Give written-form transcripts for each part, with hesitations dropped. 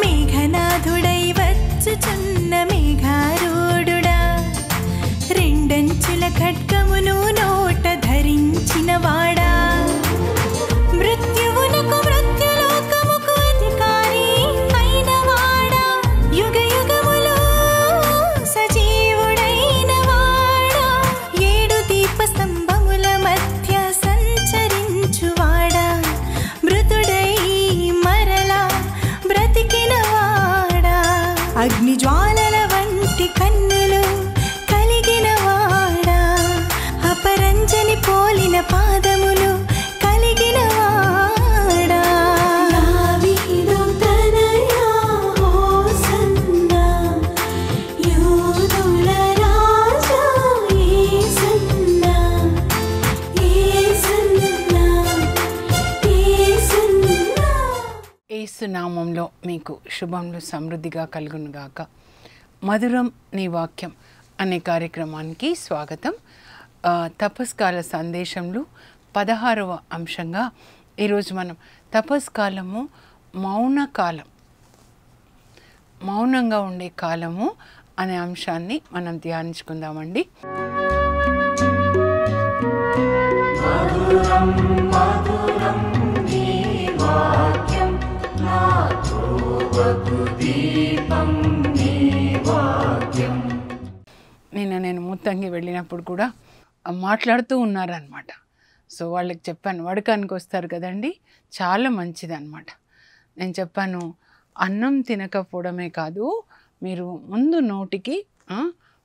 మేఘనాథుడై వచ్చుచున్న మేఘారూఢుడా, రెండంచుల ఖడ్గమును నోట ధరించిన వాడా, మృత్యువునకు మృత్యులోకముకు అధికారి అయిన వాడా, యుగ యుగములో సజీవుడైన వాడా, ఏడు దీప స్తంభముల మధ్య సంచరించువాడా, మృతుడై మరలా బ్రతికిన వాడా, అగ్ని జ్వాలల వంటి కన్నులు కలిగిన వాడా, అపరంజని పోలిన పాదములు కలిగిన వాడా, దావీదు తనయా హోసన్నా, యూదుల రాజా యేసన్నా, యేసన్నా, యేసన్నా. యేసు నామంలో మీకు శుభములు సమృద్ధిగా కలుగునుగాక. మధురం నీ వాక్యం అనే కార్యక్రమానికి స్వాగతం. తపస్కాల సందేశంలో 16వ అంశంగా ఈరోజు మనం తపస్కాలము మౌనకాలం, మౌనంగా ఉండే కాలము అనే అంశాన్ని మనం ధ్యానించుకుందామండి. నిన్న నేను ముత్తంగి వెళ్ళినప్పుడు కూడా మాట్లాడుతూ ఉన్నారనమాట. సో వాళ్ళకి చెప్పాను, వడకానికి వస్తారు కదండి, చాలా మంచిది అనమాట. నేను చెప్పాను, అన్నం తినకపోవడమే కాదు, మీరు ముందు నోటికి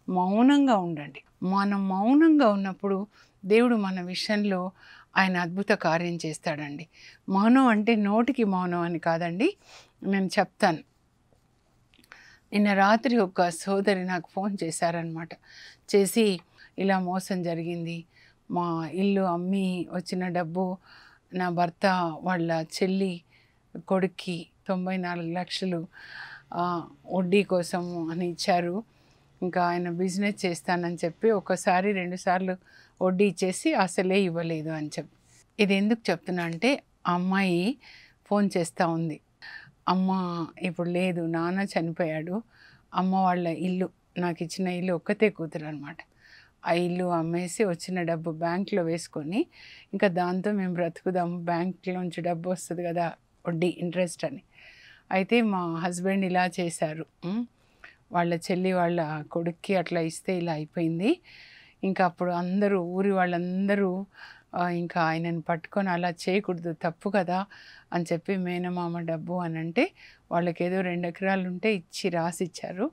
మౌనంగా ఉండండి. మనం మౌనంగా ఉన్నప్పుడు దేవుడు మన విషయంలో ఆయన అద్భుత కార్యం చేస్తాడండి. మౌనం అంటే నోటికి మౌనం అని కాదండి. నేను చెప్తాను. నిన్న రాత్రి ఒక సోదరి నాకు ఫోన్ చేశారనమాట. చేసి ఇలా మోసం జరిగింది, మా ఇల్లు అమ్మి వచ్చిన డబ్బు నా భర్త వాళ్ళ చెల్లి కొడుక్కి 94 లక్షలు వడ్డీ కోసము అని ఇచ్చారు. ఇంకా ఆయన బిజినెస్ చేస్తానని చెప్పి ఒకసారి 2 సార్లు వడ్డీ ఇచ్చేసి అసలే ఇవ్వలేదు అని చెప్పి. ఇది ఎందుకు చెప్తున్నా అంటే, ఆ అమ్మాయి ఫోన్ చేస్తూ ఉంది, అమ్మ ఇప్పుడు లేదు, నాన్న చనిపోయాడు, అమ్మ వాళ్ళ ఇల్లు, నాకు ఇచ్చిన ఇల్లు ఒక్కతే కూతురు అనమాట, ఆ ఇల్లు అమ్మేసి వచ్చిన డబ్బు బ్యాంక్లో వేసుకొని ఇంకా దాంతో మేము బ్రతుకుదాము, బ్యాంక్లోంచి డబ్బు వస్తుంది కదా వడ్డీ ఇంట్రెస్ట్ అని. అయితే మా హస్బెండ్ ఇలా చేశారు, వాళ్ళ చెల్లి వాళ్ళ కొడుక్కి అట్లా ఇస్తే ఇలా అయిపోయింది. ఇంకా అప్పుడు అందరూ ఊరి వాళ్ళందరూ ఇంకా ఆయనను పట్టుకొని అలా చేయకూడదు, తప్పు కదా అని చెప్పి మేనమామ డబ్బు అని అంటే వాళ్ళకి ఏదో 2 ఎకరాలు ఉంటే ఇచ్చి రాసిచ్చారు.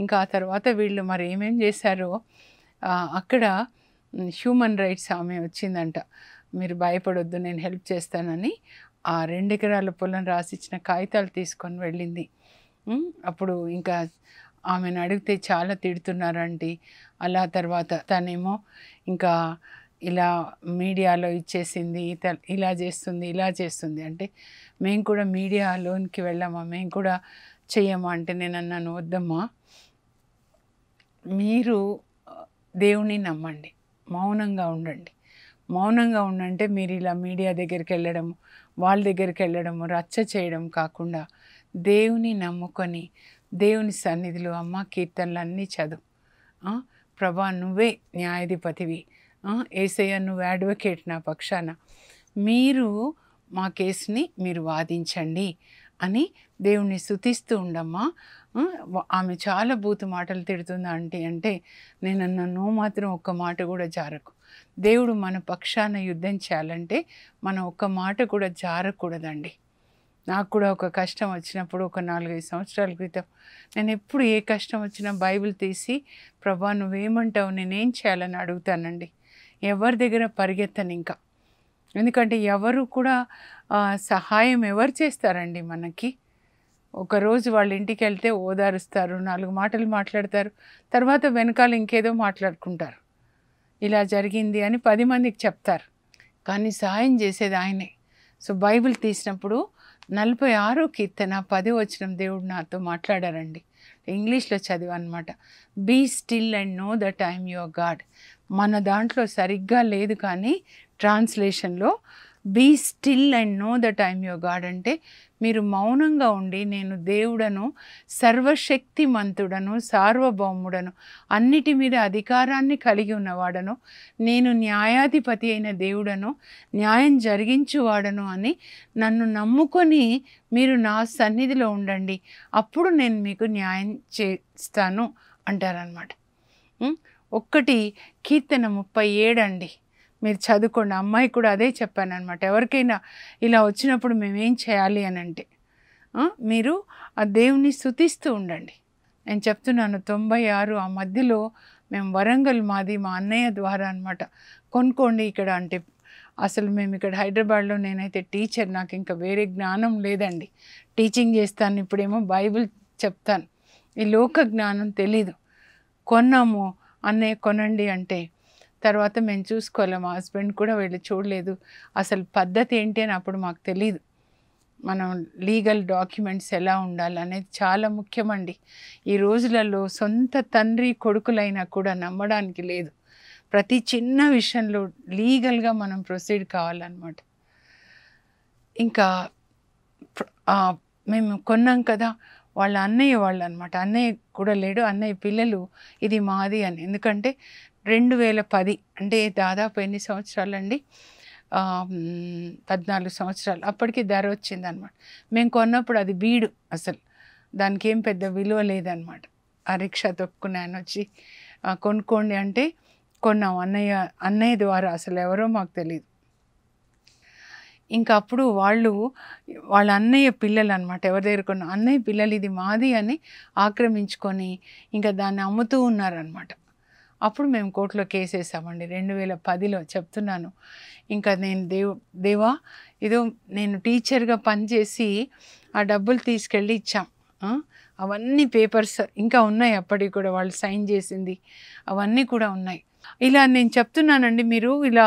ఇంకా ఆ తర్వాత వీళ్ళు మరి ఏమేం చేశారో అక్కడ హ్యూమన్ రైట్స్ ఆమె వచ్చిందంట, మీరు భయపడొద్దు నేను హెల్ప్ చేస్తానని ఆ 2 ఎకరాల పొలం రాసిచ్చిన కాగితాలు తీసుకొని వెళ్ళింది. అప్పుడు ఇంకా ఆమెను అడిగితే చాలా తిడుతున్నారండి. అలా తర్వాత తనేమో ఇంకా ఇలా మీడియాలో ఇచ్చేసింది, ఇలా చేస్తుంది ఇలా చేస్తుంది అంటే, మేము కూడా మీడియాలోనికి వెళ్ళామా, మేము కూడా చెయ్యమా అంటే నేను అన్నాను, వద్దమ్మా, మీరు దేవుని నమ్మండి, మౌనంగా ఉండండి. మౌనంగా ఉండంటే మీరు ఇలా మీడియా దగ్గరికి వెళ్ళడము, వాళ్ళ దగ్గరికి వెళ్ళడము, రచ్చ చేయడం కాకుండా దేవుని నమ్ముకొని దేవుని సన్నిధిలో అమ్మ కీర్తనలు అన్నీ చదువు, ప్రభా నువ్వే న్యాయాధిపతివి, యేసయ్య నువ్వు అడ్వకేట్ నా పక్షాన, మీరు మా కేసుని మీరు వాదించండి అని దేవుణ్ణి స్తుతిస్తూ ఉండమ్మా. ఆమె చాలా బూతు మాటలు తిడుతుందా అంటే నేను అన్నాను, మాత్రం ఒక్క మాట కూడా జారకు. దేవుడు మన పక్షాన యుద్ధం చేయాలంటే మనం ఒక్క మాట కూడా జారకూడదండి. నాకు కూడా ఒక కష్టం వచ్చినప్పుడు ఒక 4-5 సంవత్సరాల క్రితం నేను ఎప్పుడు ఏ కష్టం వచ్చినా బైబిల్ తీసి ప్రభా నువ్వేమంటావు నేనేం చేయాలని అడుగుతానండి. ఎవరి దగ్గర పరిగెత్తను ఇంకా, ఎందుకంటే ఎవరు కూడా సహాయం ఎవరు చేస్తారండి మనకి. ఒకరోజు వాళ్ళ ఇంటికి వెళ్తే ఓదారుస్తారు, 4 మాటలు మాట్లాడతారు, తర్వాత వెనకాల ఇంకేదో మాట్లాడుకుంటారు, ఇలా జరిగింది అని 10 మందికి చెప్తారు, కానీ సహాయం చేసేది ఆయనే. సో బైబిల్ తీసినప్పుడు 46వ కీర్తన 10వ వచనం దేవుడు నాతో మాట్లాడారండి. ఇంగ్లీష్లో చదివన్నమాట. Be still and know that I'm your God. మన దాంట్లో సరిగ్గా లేదు కానీ ట్రాన్స్లేషన్లో be still and know that I'm your God అంటే మీరు మౌనంగా ఉండి నేను దేవుడను, సర్వశక్తిమంతుడను, సార్వభౌముడను, అన్నిటి మీద అధికారాన్ని కలిగి ఉన్నవాడను, నేను న్యాయాధిపతి అయిన దేవుడను, న్యాయం జరిగించువాడను అని నన్ను నమ్ముకొని మీరు నా సన్నిధిలో ఉండండి, అప్పుడు నేను మీకు న్యాయం చేస్తాను అంటారనమాట. ఒక్కటి కీర్తన 37 అండి, మీరు చదువుకోండి. అమ్మాయి కూడా అదే చెప్పాను అనమాట. ఎవరికైనా ఇలా వచ్చినప్పుడు మేమేం చేయాలి అని అంటే మీరు ఆ దేవుని స్తుతిస్తూ ఉండండి. నేను చెప్తున్నాను 96 ఆ మధ్యలో మేము వరంగల్, మాది మా అన్నయ్య ద్వారా అనమాట కొనుక్కోండి ఇక్కడ అంటే, అసలు మేము ఇక్కడ హైదరాబాద్లో నేనైతే టీచర్, నాకు ఇంకా వేరే జ్ఞానం లేదండి. టీచింగ్ చేస్తాను, ఇప్పుడేమో బైబిల్ చెప్తాను, ఈ లోక జ్ఞానం తెలీదు. కొన్నాము, అన్నయ్య కొనండి అంటే తర్వాత మేము చూసుకోవాలి, మా హస్బెండ్ కూడా వెళ్ళి చూడలేదు, అసలు పద్ధతి ఏంటి అని అప్పుడు మాకు తెలీదు. మనం లీగల్ డాక్యుమెంట్స్ ఎలా ఉండాలి అనేది చాలా ముఖ్యమండి. ఈ రోజులలో సొంత తండ్రి కొడుకులైనా కూడా నమ్మడానికి లేదు. ప్రతి చిన్న విషయంలో లీగల్గా మనం ప్రొసీడ్ కావాలన్నమాట. ఇంకా మేము కొన్నాం కదా, వాళ్ళ అన్నయ్య వాళ్ళు అనమాట, అన్నయ్య కూడా లేడు, అన్నయ్య పిల్లలు ఇది మాది అని. ఎందుకంటే 2010 అంటే దాదాపు ఎన్ని సంవత్సరాలండి, 14 సంవత్సరాలు, అప్పటికి ధర వచ్చిందనమాట. మేము కొన్నప్పుడు అది బీడు, అసలు దానికి ఏం పెద్ద విలువ లేదనమాట. ఆ రిక్షా తొక్కుని ఆయన వచ్చి కొనుక్కోండి అంటే కొన్నాం అన్నయ్య ద్వారా, అసలు ఎవరో మాకు తెలియదు. ఇంకా అప్పుడు వాళ్ళ అన్నయ్య పిల్లలు అనమాట, ఎవరి దగ్గర కొన్న అన్నయ్య పిల్లలు ఇది మాది అని ఆక్రమించుకొని ఇంకా దాన్ని అమ్ముతూ ఉన్నారనమాట. అప్పుడు మేము కోర్టులో కేసు వేసామండి 2010లో చెప్తున్నాను. ఇంకా నేను దేవా ఏదో నేను టీచర్గా పనిచేసి ఆ డబ్బులు తీసుకెళ్ళి ఇచ్చాం, అవన్నీ పేపర్స్ ఇంకా ఉన్నాయి, అప్పటికి కూడా వాళ్ళు సైన్ చేసింది అవన్నీ కూడా ఉన్నాయి. ఇలా నేను చెప్తున్నానండి, మీరు ఇలా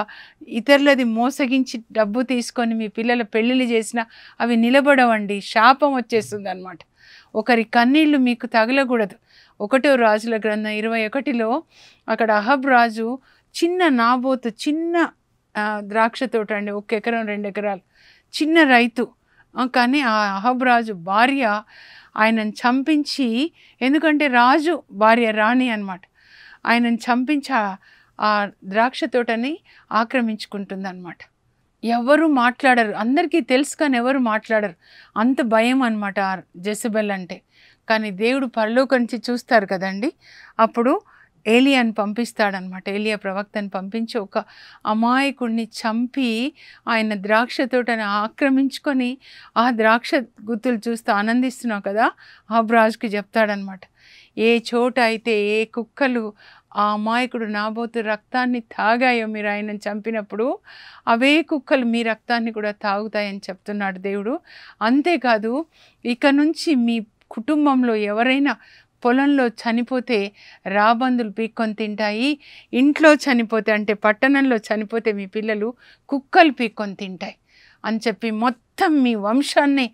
ఇతరులది మోసగించి డబ్బు తీసుకొని మీ పిల్లల పెళ్ళిళ్ళు చేసినా అవి నిలబడవండి, శాపం వచ్చేస్తుంది అనమాట. ఒకరి కన్నీళ్ళు మీకు తగలకూడదు. 1వ రాజుల గ్రంథం 21లో అక్కడ అహబ్ రాజు చిన్న నాబోతు, చిన్న ద్రాక్ష తోట అండి, 1 ఎకరం 2 ఎకరాలు, చిన్న రైతు. కానీ ఆ అహబ్ రాజు భార్య ఆయనను చంపించి, ఎందుకంటే రాజు భార్య రాణి అనమాట, ఆయనను చంపించి ఆ ద్రాక్ష తోటని ఆక్రమించుకుంటుంది అనమాట. ఎవరు మాట్లాడరు, అందరికీ తెలుసు కానీ ఎవరు మాట్లాడరు, అంత భయం అనమాట ఆ జెజబెల్ అంటే. కానీ దేవుడు పరలోకం నుంచి చూస్తారు కదండి, అప్పుడు ఏలియాని పంపిస్తాడనమాట. ఏలియా ప్రవక్తని పంపించి ఒక అమాయకుడిని చంపి ఆయన ద్రాక్ష తోటని ఆక్రమించుకొని ఆ ద్రాక్ష గుత్తులు చూస్తూ ఆనందిస్తున్నావు కదా, అహబ్రాజుకి చెప్తాడనమాట, ఏ చోట అయితే ఏ కుక్కలు ఆ అమాయకుడు నాబోతు రక్తాన్ని తాగాయో మీరు ఆయనను చంపినప్పుడు, అవే కుక్కలు మీ రక్తాన్ని కూడా తాగుతాయని చెప్తున్నాడు దేవుడు. అంతేకాదు, ఇక నుంచి మీ కుటుంబంలో ఎవరైనా పొలంలో చనిపోతే రాబందులు పీక్కొని తింటాయి, ఇంట్లో చనిపోతే అంటే పట్టణంలో చనిపోతే మీ పిల్లలు కుక్కలు పీక్కొని తింటాయి అని చెప్పి మొత్తం మీ వంశాన్ని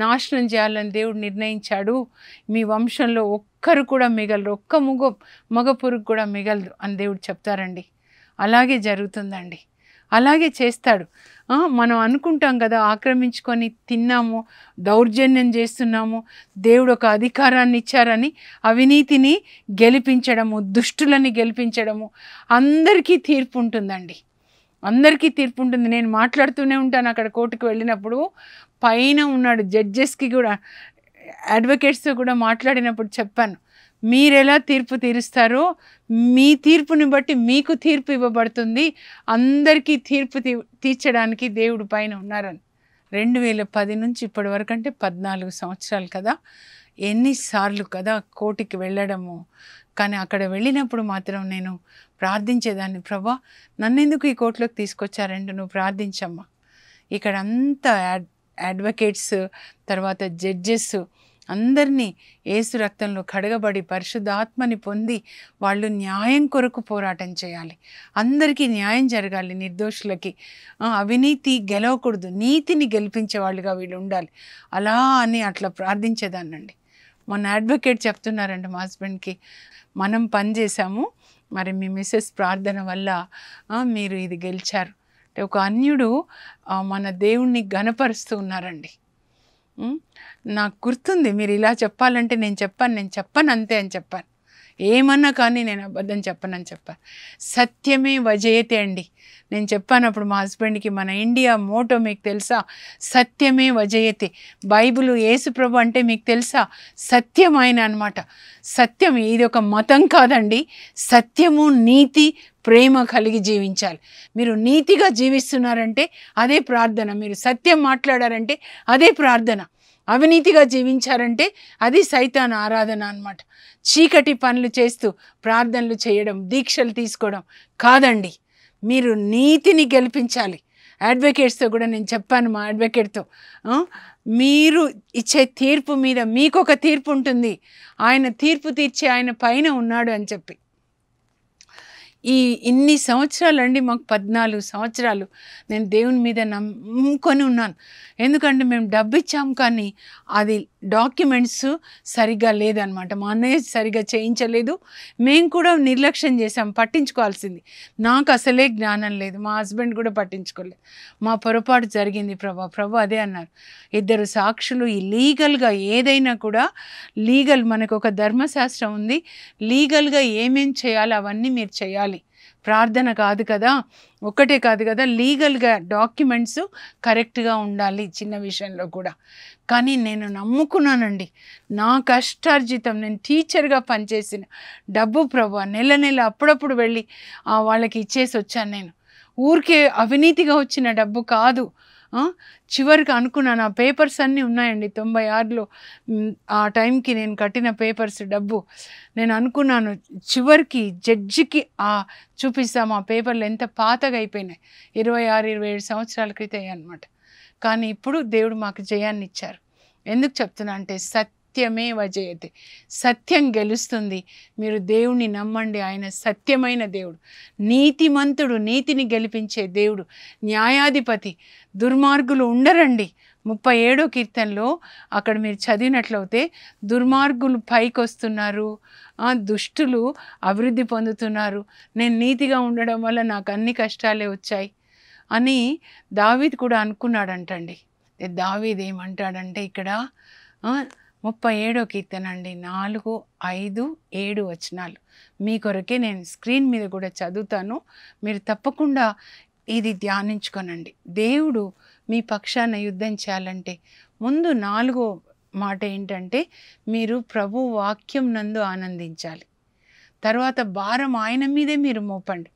నాశనం చేయాలని దేవుడు నిర్ణయించాడు. మీ వంశంలో ఒక్కరు కూడా మిగలరు, ఒక్క మగ పురుగు కూడా మిగలదు అని దేవుడు చెప్తారండి. అలాగే జరుగుతుందండి, అలాగే చేస్తాడు. మనం అనుకుంటాం కదా, ఆక్రమించుకొని తిన్నాము, దౌర్జన్యం చేస్తున్నాము, దేవుడు ఒక అధికారాన్ని ఇచ్చారని అవినీతిని గెలిపించడము, దుష్టులని గెలిపించడము, అందరికీ తీర్పు ఉంటుందండి, అందరికీ తీర్పు ఉంటుంది. నేను మాట్లాడుతూనే ఉంటాను అక్కడ కోర్టుకు వెళ్ళినప్పుడు, పైన ఉన్నాడు జడ్జెస్కి కూడా, అడ్వకేట్స్తో కూడా మాట్లాడినప్పుడు చెప్పాను, మీరు ఎలా తీర్పు తీరుస్తారో మీ తీర్పుని బట్టి మీకు తీర్పు ఇవ్వబడుతుంది, అందరికీ తీర్పు తీర్చడానికి దేవుడు పైన ఉన్నారని. 2010 నుంచి ఇప్పటి వరకు అంటే 14 సంవత్సరాలు కదా, ఎన్నిసార్లు కదా కోర్టుకి వెళ్ళడము. కానీ అక్కడ వెళ్ళినప్పుడు మాత్రం నేను ప్రార్థించేదాన్ని, ప్రభా నన్నెందుకు ఈ కోర్టులోకి తీసుకొచ్చారంటే నువ్వు ప్రార్థించమ్మా. ఇక్కడ అంతా అడ్వకేట్స్, తర్వాత జడ్జెస్ అందరినీ యేసు రక్తంలో కడగబడి పరిశుద్ధాత్మని పొంది వాళ్ళు న్యాయం కొరకు పోరాటం చేయాలి, అందరికీ న్యాయం జరగాలి, నిర్దోషులకి అవినీతి గెలవకూడదు, నీతిని గెలిపించే వాళ్ళుగా వీళ్ళు ఉండాలి. అలా అని అట్లా ప్రార్థించేదాన్నండి. మొన్న అడ్వకేట్ చెప్తున్నారండి మా హస్బెండ్కి, మనం పని చేశాము, మరి మీ మిస్సెస్ ప్రార్థన వల్ల మీరు ఇది గెలిచారు, ఒక అన్యుడు మన దేవుణ్ణి ఘనపరుస్తూ ఉన్నారండి. నాకు గుర్తుంది, మీరు ఇలా చెప్పాలంటే నేను చెప్పను అంతే అని చెప్పాను. ఏమన్నా కానీ నేను అబద్ధం చెప్పనని చెప్పాను. సత్యమే వజయతే అండి. నేను చెప్పాను అప్పుడు మా హస్బెండ్కి, మన ఇండియా మోటో మీకు తెలుసా? సత్యమే వజయతే. బైబిల్ యేసుప్రభు అంటే మీకు తెలుసా? సత్యం ఆయన అనమాట. సత్యం, ఇది ఒక మతం కాదండి. సత్యము, నీతి, ప్రేమ కలిగి జీవించాలి. మీరు నీతిగా జీవిస్తున్నారంటే అదే ప్రార్థన. మీరు సత్యం మాట్లాడారంటే అదే ప్రార్థన. అవినీతిగా జీవించారంటే అది సైతాన్ ఆరాధన అన్నమాట. చీకటి పనులు చేస్తూ ప్రార్థనలు చేయడం, దీక్షలు తీసుకోవడం కాదండి. మీరు నీతిని గెలిపించాలి. అడ్వకేట్స్తో కూడా నేను చెప్పాను, మా అడ్వకేట్తో, మీరు ఇచ్చే తీర్పు మీద మీకొక తీర్పు ఉంటుంది. ఆయన తీర్పు తీర్చి ఆయన పైన ఉన్నాడు అని చెప్పి. ఇన్ని సంవత్సరాలు అండి, మాకు 14 సంవత్సరాలు నేను దేవుని మీద నమ్ముకొని ఉన్నాను. ఎందుకంటే మేము డబ్బు ఇచ్చాం, కానీ అది డాక్యుమెంట్స్ సరిగ్గా లేదనమాట. మా అన్నయ్య సరిగ్గా చేయించలేదు, మేము కూడా నిర్లక్ష్యం చేసాం. పట్టించుకోవాల్సింది. నాకు అసలే జ్ఞానం లేదు, మా హస్బెండ్ కూడా పట్టించుకోలేదు. మా పొరపాటు జరిగింది ప్రభు అదే అన్నారు. 2 సాక్షులు ఈ లీగల్గా ఏదైనా కూడా లీగల్, మనకు ఒక ధర్మశాస్త్రం ఉంది, లీగల్గా ఏమేం చేయాలో అవన్నీ మీరు చేయాలి. ప్రార్థన కాదు కదా, ఒక్కటే కాదు కదా, లీగల్గా డాక్యుమెంట్స్ కరెక్ట్గా ఉండాలి చిన్న విషయంలో కూడా. కానీ నేను నమ్ముకున్నానండి. నా కష్టార్జితం, నేను టీచర్గా పనిచేసిన డబ్బు ప్రభు, నెల అప్పుడప్పుడు వెళ్ళి వాళ్ళకి ఇచ్చేసి వచ్చాను. నేను ఊరికే అవినీతిగా వచ్చిన డబ్బు కాదు. చివరికి అనుకున్నాను, ఆ పేపర్స్ అన్నీ ఉన్నాయండి 96లో ఆ టైంకి నేను కట్టిన పేపర్స్ డబ్బు. నేను అనుకున్నాను చివరికి జడ్జికి చూపిస్తాము ఆ పేపర్లు ఎంత పాతగా అయిపోయినాయి, 26-27 సంవత్సరాల క్రితం అనమాట. కానీ ఇప్పుడు దేవుడు మాకు జయాన్ని ఇచ్చారు. ఎందుకు చెప్తున్నా అంటే సత్యమే వజయతే. సత్యం గెలుస్తుంది. మీరు దేవుణ్ణి నమ్మండి. ఆయన సత్యమైన దేవుడు, నీతిమంతుడు, నీతిని గెలిపించే దేవుడు, న్యాయాధిపతి. దుర్మార్గులు ఉండరండి. 37వ కీర్తనలో అక్కడ మీరు చదివినట్లయితే దుర్మార్గులు పైకి వస్తున్నారు, దుష్టులు అభివృద్ధి పొందుతున్నారు, నేను నీతిగా ఉండడం వల్ల నాకు అన్ని కష్టాలే వచ్చాయి అని దావీదు కూడా అనుకున్నాడంటండి. దావీదు ఏమంటాడంటే ఇక్కడ 37వ కీర్తన అండి, 4, 5, 7 వచనాలు మీ కొరకే నేను స్క్రీన్ మీద కూడా చదువుతాను. మీరు తప్పకుండా ఇది ధ్యానించుకోనండి. దేవుడు మీ పక్షాన యుద్ధం చేయాలంటే ముందు 4వ మాట ఏంటంటే, మీరు ప్రభు వాక్యం నందు ఆనందించాలి. తర్వాత భారం ఆయన మీదే మీరు మోపండి.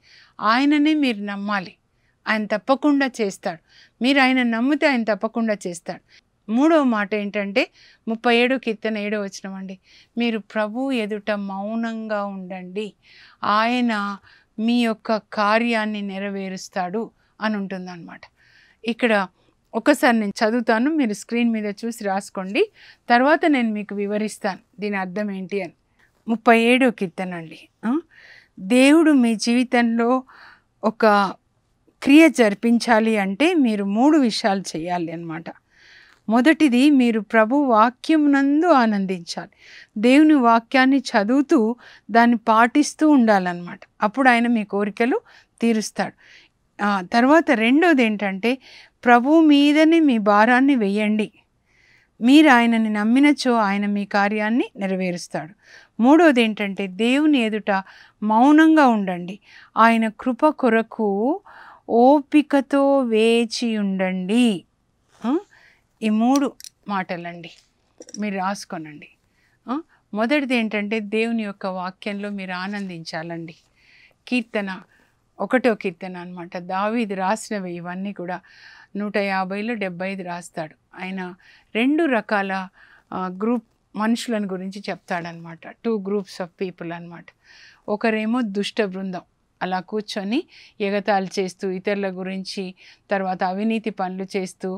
ఆయననే మీరు నమ్మాలి. ఆయన తప్పకుండా చేస్తాడు. మీరు ఆయన నమ్మితే ఆయన తప్పకుండా చేస్తాడు. 3వ మాట ఏంటంటే 37వ కీర్తన 7వ వచనం అండి, మీరు ప్రభు ఎదుట మౌనంగా ఉండండి, ఆయన మీ యొక్క కార్యాన్ని నెరవేరుస్తాడు అని ఉంటుందన్నమాట. ఇక్కడ ఒకసారి నేను చదువుతాను, మీరు స్క్రీన్ మీద చూసి రాసుకోండి. తర్వాత నేను మీకు వివరిస్తాను దీని అర్థం ఏంటి అని. 37వ కీర్తన అండి. దేవుడు మీ జీవితంలో ఒక క్రియ జరిపించాలి అంటే మీరు 3 విషయాలు చేయాలి అన్నమాట. మొదటిది, మీరు ప్రభు వాక్యం నందు ఆనందించాలి. దేవుని వాక్యాన్ని చదువుతూ దాన్ని పాటిస్తూ ఉండాలన్నమాట. అప్పుడు ఆయన మీ కోరికలు తీరుస్తాడు. తర్వాత రెండోది ఏంటంటే, ప్రభు మీదనే మీ భారాన్ని వెయ్యండి. మీరు ఆయనని నమ్మినచో ఆయన మీ కార్యాన్ని నెరవేరుస్తాడు. మూడోది ఏంటంటే, దేవుని ఎదుట మౌనంగా ఉండండి. ఆయన కృప కొరకు ఓపికతో వేచి ఉండండి. ఈ 3 మాటలండి, మీరు రాసుకోనండి. మొదటిది ఏంటంటే, దేవుని యొక్క వాక్యంలో మీరు ఆనందించాలండి. కీర్తన 1వ కీర్తన అనమాట. దావీదు రాసినవి ఇవన్నీ కూడా 150లో 75 రాస్తాడు. ఆయన 2 రకాల గ్రూప్ మనుషులను గురించి చెప్తాడనమాట. 2 గ్రూప్స్ ఆఫ్ పీపుల్ అనమాట. ఒకరేమో దుష్ట బృందం, అలా కూర్చొని ఎగతాళి చేస్తూ ఇతరుల గురించి, తర్వాత అవినీతి పనులు చేస్తూ,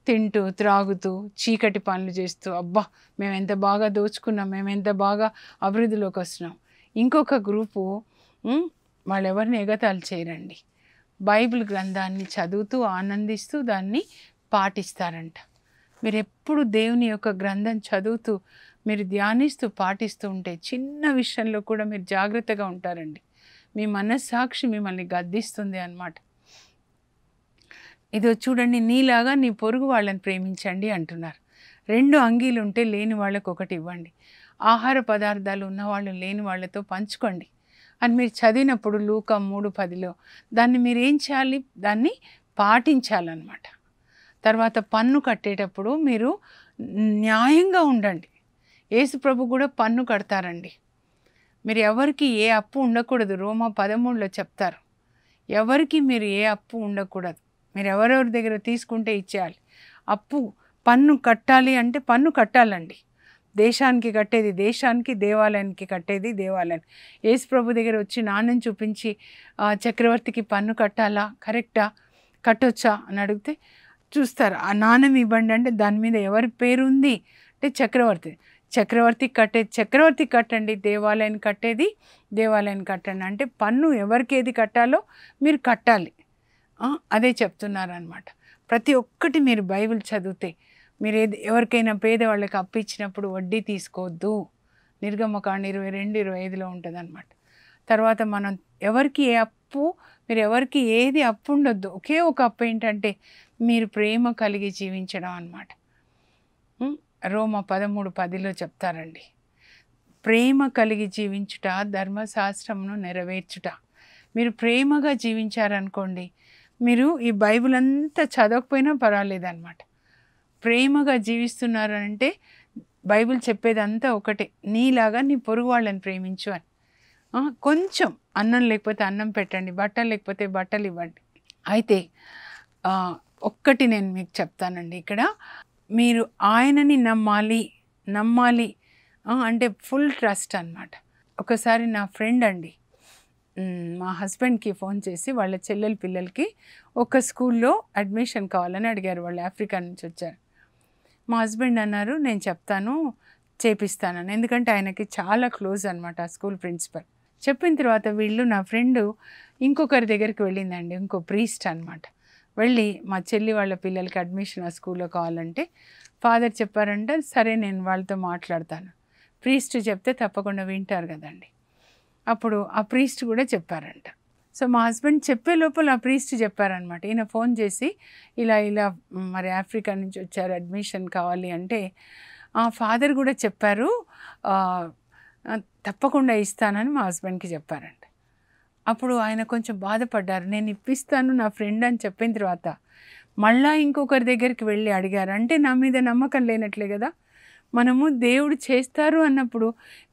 తింటూ త్రాగుతూ చీకటి పనులు చేస్తూ, అబ్బా మేము ఎంత బాగా దోచుకున్నాం, మేము ఎంత బాగా అభివృద్ధిలోకి వస్తున్నాం. ఇంకొక గ్రూపు వాళ్ళు ఎవరిని ఎగతాళి చేయరండి, బైబిల్ గ్రంథాన్ని చదువుతూ ఆనందిస్తూ దాన్ని పాటిస్తారంట. మీరు ఎప్పుడు దేవుని యొక్క గ్రంథం చదువుతూ మీరు ధ్యానిస్తూ పాటిస్తూ ఉంటే చిన్న విషయంలో కూడా మీరు జాగ్రత్తగా ఉంటారండి. మీ మనస్సాక్షి మిమ్మల్ని గద్దిస్తుంది అన్నమాట. ఇదో చూడండి, నీలాగా నీ పొరుగు వాళ్ళని ప్రేమించండి అంటున్నారు. 2 అంగీలు ఉంటే లేని వాళ్ళకు ఒకటి ఇవ్వండి, ఆహార పదార్థాలు ఉన్నవాళ్ళు లేని వాళ్ళతో పంచుకోండి అని మీరు చదివినప్పుడు లూకా 3:10లో దాన్ని మీరు ఏం చేయాలి? దాన్ని పాటించాలన్నమాట. తర్వాత పన్ను కట్టేటప్పుడు మీరు న్యాయంగా ఉండండి. యేసు ప్రభు కూడా పన్ను కడతారండి. మీరు ఎవరికి ఏ అప్పు ఉండకూడదు. రోమా 13లో చెప్తారు, ఎవరికి మీరు ఏ అప్పు ఉండకూడదు. మీరు ఎవరెవరి దగ్గర తీసుకుంటే ఇచ్చేయాలి. అప్పు పన్ను కట్టాలి అంటే పన్ను కట్టాలండి. దేశానికి కట్టేది దేశానికి, దేవాలయానికి కట్టేది దేవాలయానికి. యేసు ప్రభు దగ్గర వచ్చి నాణ్యం చూపించి చక్రవర్తికి పన్ను కట్టాలా, కరెక్టా, కట్టొచ్చా అని అడిగితే చూస్తారు. ఆ నాణ్యం ఇవ్వండి అంటే దాని మీద ఎవరి పేరు ఉంది అంటే చక్రవర్తి. చక్రవర్తికి కట్టేది చక్రవర్తికి కట్టండి, దేవాలయాన్ని కట్టేది దేవాలయాన్ని కట్టండి. అంటే పన్ను ఎవరికి ఏది కట్టాలో మీరు కట్టాలి. అదే చెప్తున్నారనమాట. ప్రతి ఒక్కటి మీరు బైబిల్ చదివితే మీరు ఎవరికైనా పేదవాళ్ళకి అప్పు ఇచ్చినప్పుడు వడ్డీ తీసుకోవద్దు. నిర్గమకాండం 22-25లో ఉంటుంది అనమాట. తర్వాత మనం ఎవరికి ఏ అప్పు, మీరు ఎవరికి ఏది అప్పు ఉండొద్దు. ఒకే ఒక అప్పు ఏంటంటే మీరు ప్రేమ కలిగి జీవించడం అన్నమాట. రోమా 13:10లో చెప్తారండి, ప్రేమ కలిగి జీవించుట ధర్మశాస్త్రమును నెరవేర్చుట. మీరు ప్రేమగా జీవించారనుకోండి, మీరు ఈ బైబిల్ అంతా చదవకపోయినా పర్వాలేదన్నమాట. ప్రేమగా జీవిస్తున్నారంటే బైబిల్ చెప్పేదంతా ఒకటే, నీలాగా నీ పొరుగు వాళ్ళని ప్రేమించు అని. కొంచెం అన్నం లేకపోతే అన్నం పెట్టండి, బట్టలు లేకపోతే బట్టలు ఇవ్వండి. అయితే ఒక్కటి నేను మీకు చెప్తానండి, ఇక్కడ మీరు ఆయనని నమ్మాలి అంటే ఫుల్ ట్రస్ట్ అన్నమాట. ఒకసారి నా ఫ్రెండ్ అండి మా హస్బెండ్కి ఫోన్ చేసి వాళ్ళ చెల్లెల పిల్లలకి ఒక స్కూల్లో అడ్మిషన్ కావాలని అడిగారు. వాళ్ళు ఆఫ్రికా నుంచి వచ్చారు. మా హస్బెండ్ అన్నారు, నేను చెప్తాను, చేపిస్తానని. ఎందుకంటే ఆయనకి చాలా క్లోజ్ అనమాట ఆ స్కూల్ ప్రిన్సిపల్. చెప్పిన తర్వాత వీళ్ళు, నా ఫ్రెండు ఇంకొకరి దగ్గరికి వెళ్ళిందండి, ఇంకో ప్రీస్ట్ అనమాట. వెళ్ళి మా చెల్లి వాళ్ళ పిల్లలకి అడ్మిషన్ ఆ స్కూల్లో కావాలంటే ఫాదర్ చెప్పారంటే, సరే నేను వాళ్ళతో మాట్లాడతాను. ప్రీస్ట్ చెప్తే తప్పకుండా వింటారు కదండి. అప్పుడు ఆ ప్రీస్ట్ కూడా చెప్పారంట. సో మా హస్బెండ్ చెప్పే లోపల ఆ ప్రీస్ట్ చెప్పారనమాట. ఈయన ఫోన్ చేసి ఇలా మరి ఆఫ్రికా నుంచి వచ్చారు, అడ్మిషన్ కావాలి అంటే ఆ ఫాదర్ కూడా చెప్పారు, తప్పకుండా ఇస్తానని మా హస్బెండ్కి చెప్పారంట. అప్పుడు ఆయన కొంచెం బాధపడ్డారు. నేను ఇప్పిస్తాను నా ఫ్రెండ్ అని చెప్పిన తర్వాత మళ్ళా ఇంకొకరి దగ్గరికి వెళ్ళి అడిగారు. అంటే నా మీద నమ్మకం లేనట్లే కదా. మనము దేవుడు చేస్తారు అన్నప్పుడు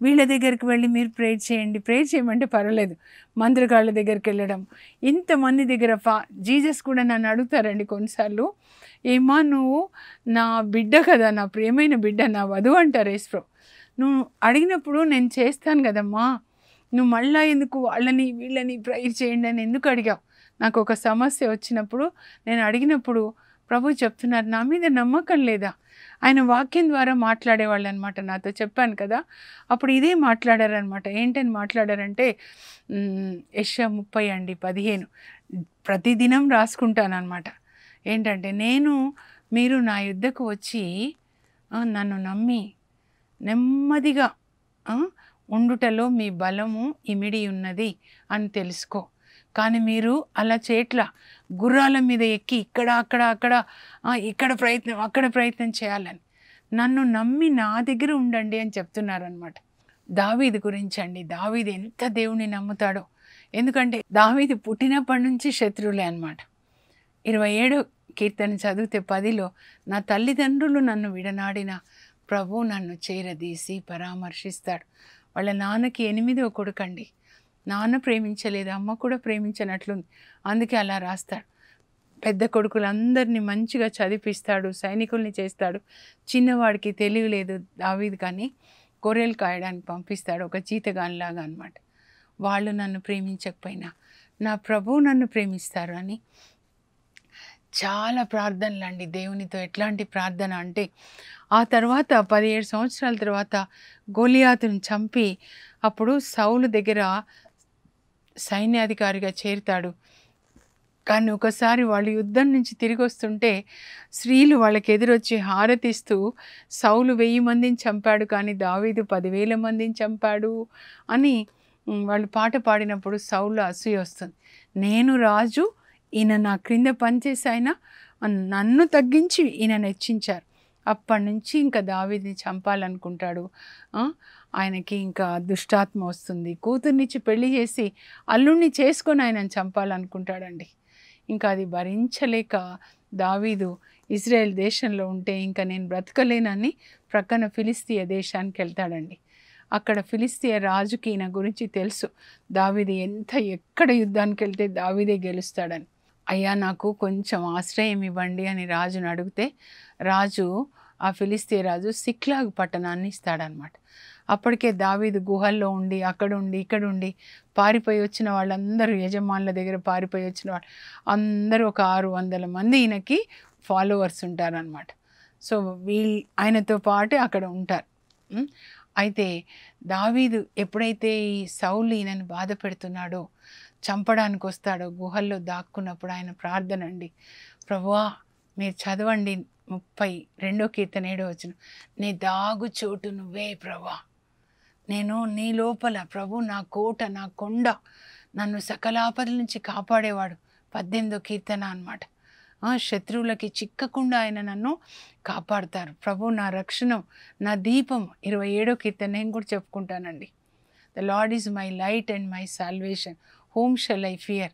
వీళ్ళ దగ్గరికి వెళ్ళి మీరు ప్రేయర్ చేయమంటే పర్వాలేదు. మంత్రగాళ్ళ దగ్గరికి వెళ్ళడం, ఇంతమంది దగ్గర జీసస్ కూడా నన్ను అడుగుతారండి కొన్నిసార్లు, ఏమా నువ్వు నా బిడ్డ కదా, నా ప్రియమైన బిడ్డ, నా వధువు అంటారు యేసు. నువ్వు అడిగినప్పుడు నేను చేస్తాను కదమ్మా, నువ్వు మళ్ళీ ఎందుకు వాళ్ళని వీళ్ళని ప్రేయర్ చేయండి అని ఎందుకు అడిగావు? నాకు ఒక సమస్య వచ్చినప్పుడు నేను అడిగినప్పుడు ప్రభు చెప్తున్నారు, నా మీద నమ్మకం లేదా? ఆయన వాక్యం ద్వారా మాట్లాడేవాళ్ళు అనమాట. నాతో చెప్పాను కదా, అప్పుడు ఇదే మాట్లాడారనమాట. ఏంటని మాట్లాడారంటే యెషయా 30:15 ప్రతిదినం రాసుకుంటానమాట. ఏంటంటే, మీరు నా యుద్ధకు వచ్చి నన్ను నమ్మి నెమ్మదిగా ఉండుటలో మీ బలము ఇమిడి ఉన్నది అని తెలుసుకో. కానీ మీరు అలా చేయట్లా, గుర్రాల మీద ఎక్కి ఇక్కడ ప్రయత్నం అక్కడ ప్రయత్నం చేయాలని. నన్ను నమ్మి నా దగ్గర ఉండండి అని చెప్తున్నారనమాట. దావీదు గురించి అండి, దావీదు ఎంత దేవుని నమ్ముతాడో. ఎందుకంటే దావీదు పుట్టినప్పటి నుంచి శత్రువులే అనమాట. 27వ కీర్తన చదివితే 10లో, నా తల్లిదండ్రులు నన్ను విడనాడిన ప్రభు నన్ను చేరదీసి పరామర్శిస్తాడు. వాళ్ళ నాన్నకి 8వ కొడుకండి. నాన్న ప్రేమించలేదు, అమ్మ కూడా ప్రేమించనట్లుంది, అందుకే అలా రాస్తాడు. పెద్ద కొడుకులందరినీ మంచిగా చదివిస్తాడు, సైనికుల్ని చేస్తాడు. చిన్నవాడికి తెలివి లేదు దావీదు, కానీ గొర్రెలు కాయడానికి పంపిస్తాడు, ఒక జీతగానిలాగా అనమాట. వాళ్ళు నన్ను ప్రేమించకపోయినా నా ప్రభువు నన్ను ప్రేమిస్తారు అని చాలా ప్రార్థనలు అండి దేవునితో. ఎట్లాంటి ప్రార్థన అంటే, ఆ తర్వాత 17 సంవత్సరాల తర్వాత గోలియాతుని చంపి అప్పుడు సౌలు దగ్గర సైన్యాధికారిగా చేరుతాడు. కానీ ఒకసారి వాళ్ళు యుద్ధం నుంచి తిరిగి వస్తుంటే స్త్రీలు వాళ్ళకి ఎదురొచ్చి హారతిస్తూ, సౌలు 1000 మందిని చంపాడు కానీ దావీదు 10,000 మందిని చంపాడు అని వాళ్ళు పాట పాడినప్పుడు సౌలు అసూయ వస్తుంది. నేను రాజు, ఈయన నా క్రింద పనిచేసి ఆయన నన్ను తగ్గించి ఈయనను హెచ్చించారు. అప్పటి నుంచి ఇంకా దావీదుని చంపాలనుకుంటాడు. ఆయనకి ఇంకా దుష్టాత్మ వస్తుంది. కూతుర్నిచ్చి పెళ్లి చేసి అల్లుడిని చేసుకొని ఆయనను చంపాలనుకుంటాడండి. ఇంకా అది భరించలేక దావీదు ఇజ్రాయెల్ దేశంలో ఉంటే ఇంకా నేను బ్రతకలేనని ప్రక్కన ఫిలిస్తీయ దేశానికి వెళ్తాడండి. అక్కడ ఫిలిస్తీయ రాజుకి ఈయన గురించి తెలుసు. దావీదు ఎక్కడ యుద్ధానికి వెళ్తే దావీదే గెలుస్తాడని. అయ్యా నాకు కొంచెం ఆశ్రయం ఇవ్వండి అని రాజును అడిగితే రాజు ఆ ఫిలిస్తీయ రాజు సిక్లాగ్ పట్టణాన్ని ఇస్తాడనమాట. అప్పటికే దావీదు గుహల్లో ఉండి అక్కడుండి ఇక్కడుండి పారిపోయి వచ్చిన వాళ్ళందరూ యజమానుల దగ్గర పారిపోయి వచ్చిన వాళ్ళు అందరూ ఒక 600 మంది ఈయనకి ఫాలోవర్స్ ఉంటారనమాట. సో ఆయనతో పాటు అక్కడ ఉంటారు. అయితే దావీదు ఎప్పుడైతే ఈ సౌలు ఈయనను బాధ పెడుతున్నాడో చంపడానికి వస్తాడో గుహల్లో దాక్కున్నప్పుడు ఆయన ప్రార్థన అండి, ప్రభువా మీరు చదవండి 32వ కీర్తన 7వ వచనం, నీ దాగు చోటు నువ్వే ప్రభువా, నేను నీ లోపల ప్రభు నా కోట నా కొండ, నన్ను సకలాపదల నుంచి కాపాడేవాడు. 18వ కీర్తన అన్నమాట. శత్రువులకి చిక్కకుండా ఆయన నన్ను కాపాడుతారు. ప్రభు నా రక్షణ నా దీపం. 27వ కీర్తన నేను కూడా చెప్పుకుంటానండి. The Lord is my light and my salvation, whom shall I fear,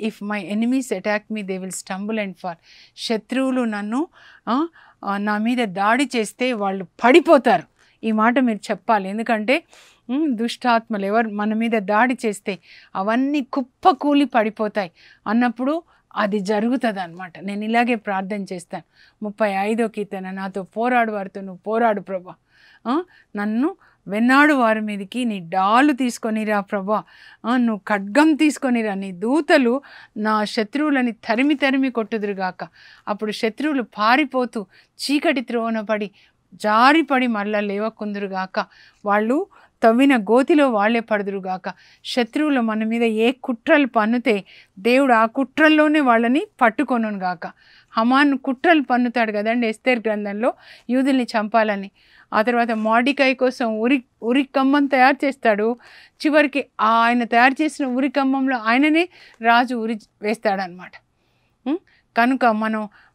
if my enemies attack me they will stumble and fall. శత్రువులు నన్ను నా మీద దాడి చేస్తే వాళ్ళు పడిపోతారు. ఈ మాట మీరు చెప్పాలి. ఎందుకంటే దుష్టాత్మలు ఎవరు మన మీద దాడి చేస్తే అవన్నీ కుప్పకూలి పడిపోతాయి అన్నప్పుడు అది జరుగుతుంది అన్నమాట. నేను ఇలాగే ప్రార్థన చేస్తాను. 35వ కీర్తన, నాతో పోరాడు వారితో నువ్వు పోరాడు ప్రభా, నన్ను వెన్నాడు వారి మీదకి నీ డాలు తీసుకొనిరా ప్రభా, నువ్వు ఖడ్గం తీసుకొనిరా, నీ దూతలు నా శత్రువులని తరిమి తరిమి కొట్టుదురుగాక. అప్పుడు శత్రువులు పారిపోతూ చీకటి త్రోవన పడి జారిపడి మరలా లేవకుందురుగాక. వాళ్ళు తవ్విన గోతిలో వాళ్ళే పడుదురుగాక. శత్రువులు మన మీద ఏ కుట్రలు పన్నుతే దేవుడు ఆ కుట్రల్లోనే వాళ్ళని పట్టుకొనును గాక. హమాన్ కుట్రలు పన్నుతాడు కదండి ఎస్తేర్ గ్రంథంలో యూదుల్ని చంపాలని. ఆ తర్వాత మోర్డెకాయి కోసం ఉరి కమ్మం తయారు చేస్తాడు. చివరికి ఆయన తయారు చేసిన ఉరి కమ్మంలో ఆయననే రాజు ఉరి వేస్తాడనమాట. కనుక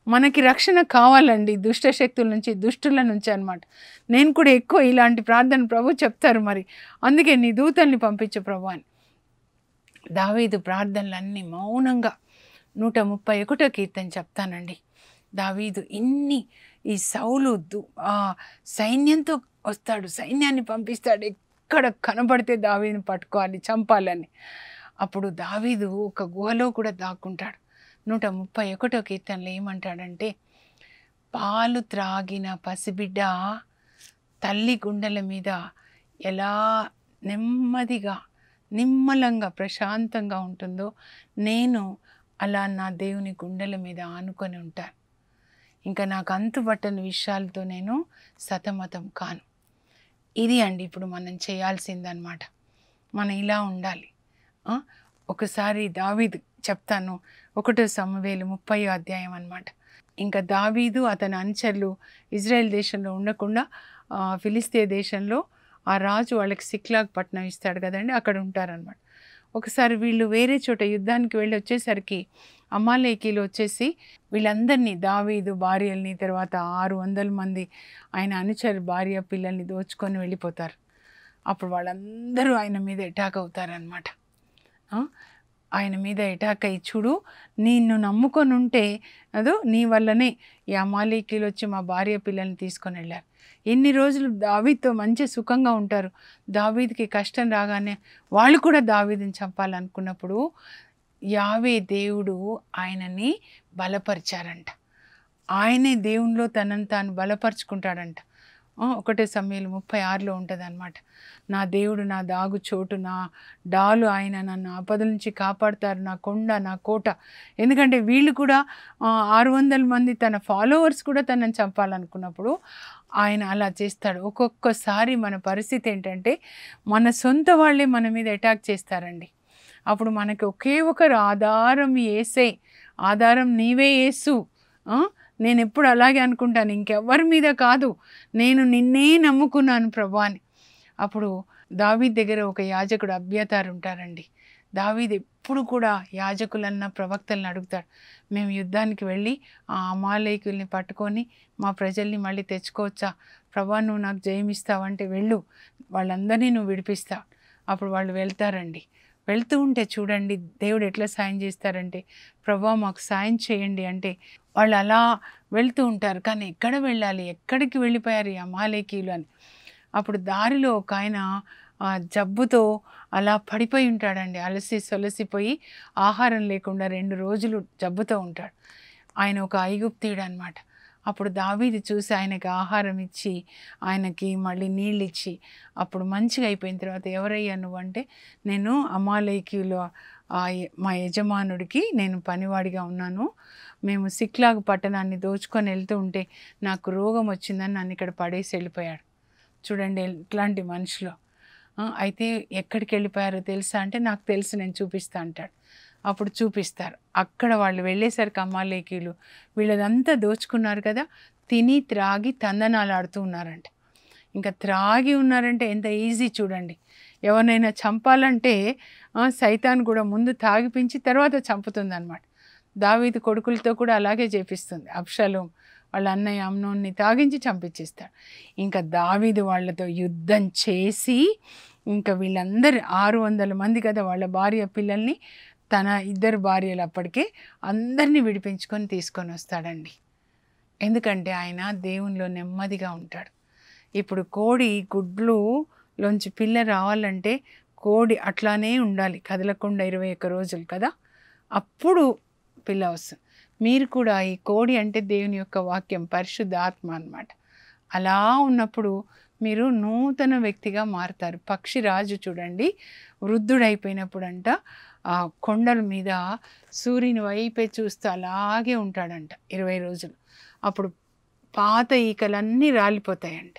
మనకి రక్షణ కావాలండి దుష్ట శక్తుల నుంచి, దుష్టుల నుంచి అన్నమాట. నేను కూడా ఎక్కువ ఇలాంటి ప్రార్థన ప్రభు చెప్తారు. మరి అందుకే నీ దూతల్ని పంపించు ప్రభు అని. దావీదు ప్రార్థనలన్నీ మౌనంగా 131వ కీర్తన చెప్తానండి. దావీదు ఈ సౌలు సైన్యంతో వస్తాడు, సైన్యాన్ని పంపిస్తాడు, ఎక్కడ కనబడితే దావీదుని పట్టుకోవాలి, చంపాలని. అప్పుడు దావీదు ఒక గుహలో కూడా దాక్కుంటాడు. 131వ కీర్తనలో ఏమంటాడంటే, పాలు త్రాగిన పసిబిడ్డ తల్లి గుండెల మీద ఎలా నెమ్మదిగా నిమ్మలంగా ప్రశాంతంగా ఉంటుందో నేను అలా నా దేవుని గుండెల మీద ఆనుకొని ఉంటాను. ఇంకా నాకు అంతుబట్టని విషయాలతో నేను సతమతం కాను. ఇది అండి ఇప్పుడు మనం చేయాల్సిందనమాట. మనం ఇలా ఉండాలి. ఒకసారి దావీదు చెప్తాను, 1 సమూయేలు 30వ అధ్యాయం అన్నమాట. ఇంకా దావీదు అతని అనుచరులు ఇజ్రాయెల్ దేశంలో ఉండకుండా ఫిలిస్తీయ దేశంలో ఆ రాజు వాళ్ళకి సిక్లాగ్ పట్టణం ఇస్తాడు కదండి, అక్కడ ఉంటారనమాట. ఒకసారి వీళ్ళు వేరే చోట యుద్ధానికి వెళ్ళి వచ్చేసరికి అమాలేకీలు వచ్చేసి వీళ్ళందరినీ, దావీదు భార్యల్ని, తర్వాత 600 మంది ఆయన అనుచరు భార్య పిల్లల్ని దోచుకొని వెళ్ళిపోతారు. అప్పుడు వాళ్ళందరూ ఆయన మీద అటాక్ అవుతారనమాట. ఆయన మీద అటాక్ అయ్యి, చూడు నిన్ను నమ్ముకొని ఉంటే నీ వల్లనే ఈ అమాలేకీలు వచ్చి మా భార్య పిల్లల్ని తీసుకొని వెళ్ళారు. ఎన్ని రోజులు దావీదుతో మంచి సుఖంగా ఉంటారు. దావీదుకి కష్టం రాగానే వాళ్ళు కూడా దావీదుని చంపాలనుకున్నప్పుడు యావే దేవుడు ఆయనని బలపరిచారంట. ఆయనే దేవునిలో తనను తాను బలపరుచుకుంటాడంట. 1 సమూయేలు 36లో ఉంటుంది అనమాట. నా దేవుడు నా దాగు చోటు, నా డాలు, ఆయన నన్ను ఆపద నుంచి కాపాడుతారు, నా కొండ నా కోట. ఎందుకంటే వీళ్ళు కూడా 600 మంది తన ఫాలోవర్స్ కూడా తనని చంపాలనుకున్నప్పుడు ఆయన అలా చేస్తాడు. ఒక్కొక్కసారి మన పరిస్థితి ఏంటంటే మన సొంత వాళ్ళే మన మీద అటాక్ చేస్తారండి. అప్పుడు మనకి ఒకే ఒకరు ఆధారం, యేసే ఆధారం, నీవే యేసు. నేను ఎప్పుడు అలాగే అనుకుంటాను, ఇంకెవ్వరి మీద కాదు, నేను నిన్నే నమ్ముకున్నాను ప్రభా అని. అప్పుడు దావీదు దగ్గర ఒక యాజకుడు అబ్యాతారు ఉంటారండి. దావీదు అప్పుడు కూడా యాజకులన్న ప్రవక్తలను అడుగుతాడు, మేము యుద్ధానికి వెళ్ళి ఆ అమాలేకుల్ని పట్టుకొని మా ప్రజల్ని మళ్ళీ తెచ్చుకోవచ్చా? ప్రభా నువ్వు నాకు జయమిస్తావంటే వెళ్ళు, వాళ్ళందరినీ నువ్వు విడిపిస్తావు. అప్పుడు వాళ్ళు వెళ్తారండి. వెళ్తూ ఉంటే చూడండి దేవుడు ఎట్లా సాయం చేస్తారంటే, ప్రభా మాకు సాయం చేయండి అంటే వాళ్ళు అలా వెళ్తూ ఉంటారు. కానీ ఎక్కడ వెళ్ళాలి, ఎక్కడికి వెళ్ళిపోయారు ఈ అమాలేకీయులు అని. అప్పుడు దారిలో ఒక ఆయన జబ్బుతో అలా పడిపోయి ఉంటాడండి. అలసి సొలసిపోయి ఆహారం లేకుండా 2 రోజులు జబ్బుతో ఉంటాడు. ఆయన ఒక ఐగుప్తీయుడు అనమాట. అప్పుడు దావీదు చూసి ఆయనకి ఆహారం ఇచ్చి ఆయనకి మళ్ళీ నీళ్ళు ఇచ్చి అప్పుడు మంచిగా అయిపోయిన తర్వాత, ఎవరయ్యా నువ్వంటే, నేను అమాలేకీయులు మా యజమానుడికి నేను పనివాడిగా ఉన్నాను, మేము సిక్లాగు పట్టణాన్ని దోచుకొని వెళ్తూ ఉంటే నాకు రోగం వచ్చిందని నన్ను ఇక్కడ పడేసి వెళ్ళిపోయాడు. చూడండి ఎట్లాంటి మనుషులు. అయితే ఎక్కడికి వెళ్ళిపోయారో తెలుసా అంటే, నాకు తెలుసు నేను చూపిస్తా అంటాడు. అప్పుడు చూపిస్తారు. అక్కడ వాళ్ళు వెళ్ళేసరికి అమాలేకీయులు వీళ్ళదంతా దోచుకున్నారు కదా, తిని త్రాగి తందనాలు ఆడుతూ ఉన్నారంట. ఇంకా త్రాగి ఉన్నారంటే ఎంత ఈజీ చూడండి. ఎవరినైనా చంపాలంటే సైతాన్ కూడా ముందు తాగిపించి తర్వాత చంపుతుంది అనమాట. దావీదు కొడుకులతో కూడా అలాగే చేపిస్తుంది. అబ్షలోం వాళ్ళ అన్నయ్య అమ్నోన్ని తాగించి చంపించేస్తాడు. ఇంకా దావీదు వాళ్ళతో యుద్ధం చేసి ఇంకా వీళ్ళందరూ 600 మంది కదా, వాళ్ళ భార్య పిల్లల్ని, తన 2 భార్యలు అప్పటికే అందరినీ విడిపించుకొని తీసుకొని వస్తాడండి. ఎందుకంటే ఆయన దేవునిలో నెమ్మదిగా ఉంటాడు. ఇప్పుడు కోడి గుడ్లులోంచి పిల్ల రావాలంటే కోడి అట్లానే ఉండాలి, కదలకుండా 21 రోజులు కదా, అప్పుడు పిల్ల వస్తుంది. మీరు కూడా ఈ కోడి అంటే దేవుని యొక్క వాక్యం, పరిశుద్ధ ఆత్మ అన్నమాట. అలా ఉన్నప్పుడు మీరు నూతన వ్యక్తిగా మారుతారు. పక్షిరాజు చూడండి వృద్ధుడైపోయినప్పుడు అంట ఆ కొండల మీద సూర్యుని వైపే చూస్తూ అలాగే ఉంటాడంట 20 రోజులు. అప్పుడు పాత ఈకలన్నీ రాలిపోతాయంట.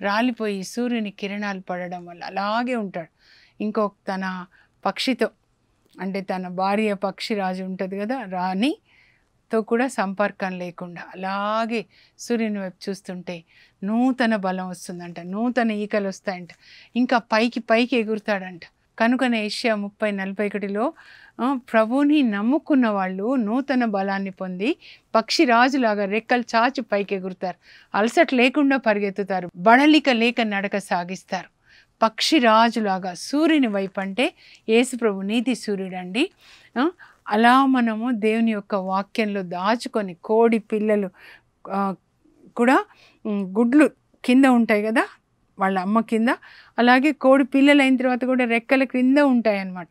రాలిపోయి సూర్యుని కిరణాలు పడడం వల్ల అలాగే ఉంటాడు. ఇంకొక తన పక్షితో అంటే తన భార్య పక్షిరాజు ఉంటుంది కదా, రాణితో కూడా సంపర్కం లేకుండా అలాగే సూర్యుని వైపు చూస్తుంటే నూతన బలం వస్తుందంట, నూతన ఈకలు వస్తాయంట, ఇంకా పైకి ఎగురుతాడంట. కనుకనే యెషయా 30:41లో ప్రభువుని నమ్ముకున్న వాళ్ళు నూతన బలాన్ని పొంది పక్షిరాజులాగా రెక్కలు చాచి పైకి ఎగురుతారు, అలసట లేకుండా పరిగెత్తుతారు, బడలిక లేక నడక సాగిస్తారు. పక్షిరాజులాగా సూర్యుని వైపు అంటే యేసు ప్రభు నీతి సూర్యుడండి. అలా మనము దేవుని యొక్క వాక్యంలో దాచుకొని, కోడి పిల్లలు కూడా గుడ్లు కింద ఉంటాయి కదా వాళ్ళ అమ్మ కింద, అలాగే కోడి పిల్లలు అయిన తర్వాత కూడా రెక్కల క్రింద ఉంటాయి అన్నమాట.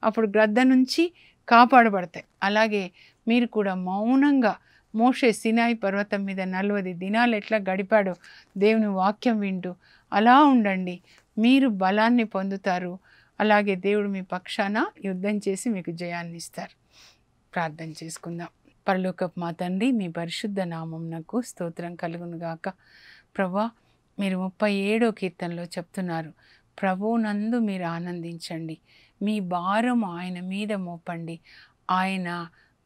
అప్పుడు గ్రద్ద నుంచి కాపాడబడతాయి. అలాగే మీరు కూడా మౌనంగా మోషే సినాయి పర్వతం మీద 40 దినాలు ఎట్లా గడిపాడో దేవుని వాక్యం వింటూ అలా ఉండండి, మీరు బలాన్ని పొందుతారు. అలాగే దేవుడు మీ పక్షాన యుద్ధం చేసి మీకు జయాన్ని ఇస్తారు. ప్రార్థన చేసుకుందాం. పరలోకపు మా తండ్రి, మీ పరిశుద్ధ నామమునకు స్తోత్రం కలుగునుగాక. ప్రభా, మీరు 37వ కీర్తనలో చెప్తున్నారు, ప్రభువునందు మీరు ఆనందించండి, మీ భారం ఆయన మీద మోపండి, ఆయన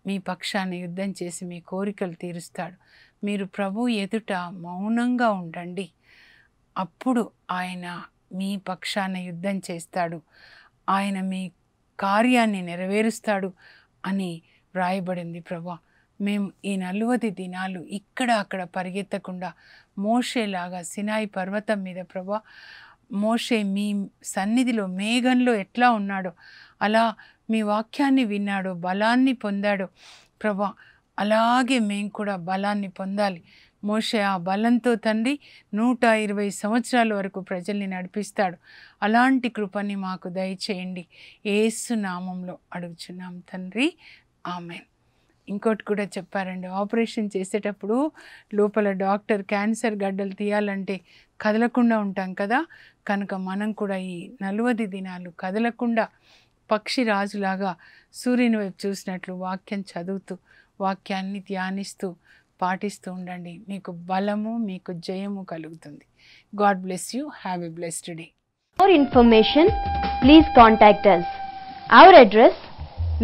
మీ పక్షాన యుద్ధం చేసి మీ కోరికలు తీరుస్తాడు. మీరు ప్రభు ఎదుట మౌనంగా ఉండండి, అప్పుడు ఆయన మీ పక్షాన యుద్ధం చేస్తాడు, ఆయన మీ కార్యాన్ని నెరవేరుస్తాడు అని వ్రాయబడింది. ప్రభా, మేము ఈ 40 దినాలు ఇక్కడ అక్కడ పరిగెత్తకుండా మోషేలాగా సినాయి పర్వతం మీద ప్రభా, మోషే మీ సన్నిధిలో మేఘంలో ఎట్లా ఉన్నాడో అలా మీ వాక్యాన్ని విన్నాడో, బలాన్ని పొందాడో ప్రభా, అలాగే మేము కూడా బలాన్ని పొందాలి. మోషే ఆ బలంతో తండ్రి 120 సంవత్సరాల వరకు ప్రజల్ని నడిపిస్తాడు. అలాంటి కృపని మాకు దయచేయండి. యేసు నామంలో అడుగుచున్నాం తండ్రి, ఆమెన్. ఇంకోటి కూడా చెప్పారండి, ఆపరేషన్ చేసేటప్పుడు లోపల డాక్టర్ క్యాన్సర్ గడ్డలు తీయాలంటే కదలకుండా ఉంటాం కదా, కనుక మనం కూడా ఈ 40 దినాలు కదలకుండా పక్షిరాజులాగా సూర్యుని వైపు చూసినట్లు వాక్యం చదువుతూ వాక్యాన్ని ధ్యానిస్తూ పాటిస్తూ ఉండండి. మీకు బలము, మీకు జయము కలుగుతుంది. God bless you. Have a blessed day. For information, please contact us. Our address,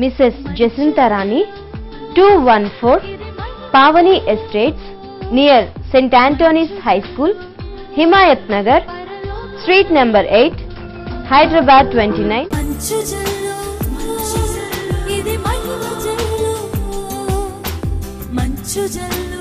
Mrs. Jacinta Rani, 214 Pavani Estates, near St. Anthony's High School, Himayat Nagar, Street number 8, Hyderabad 29. మంచు జల్లు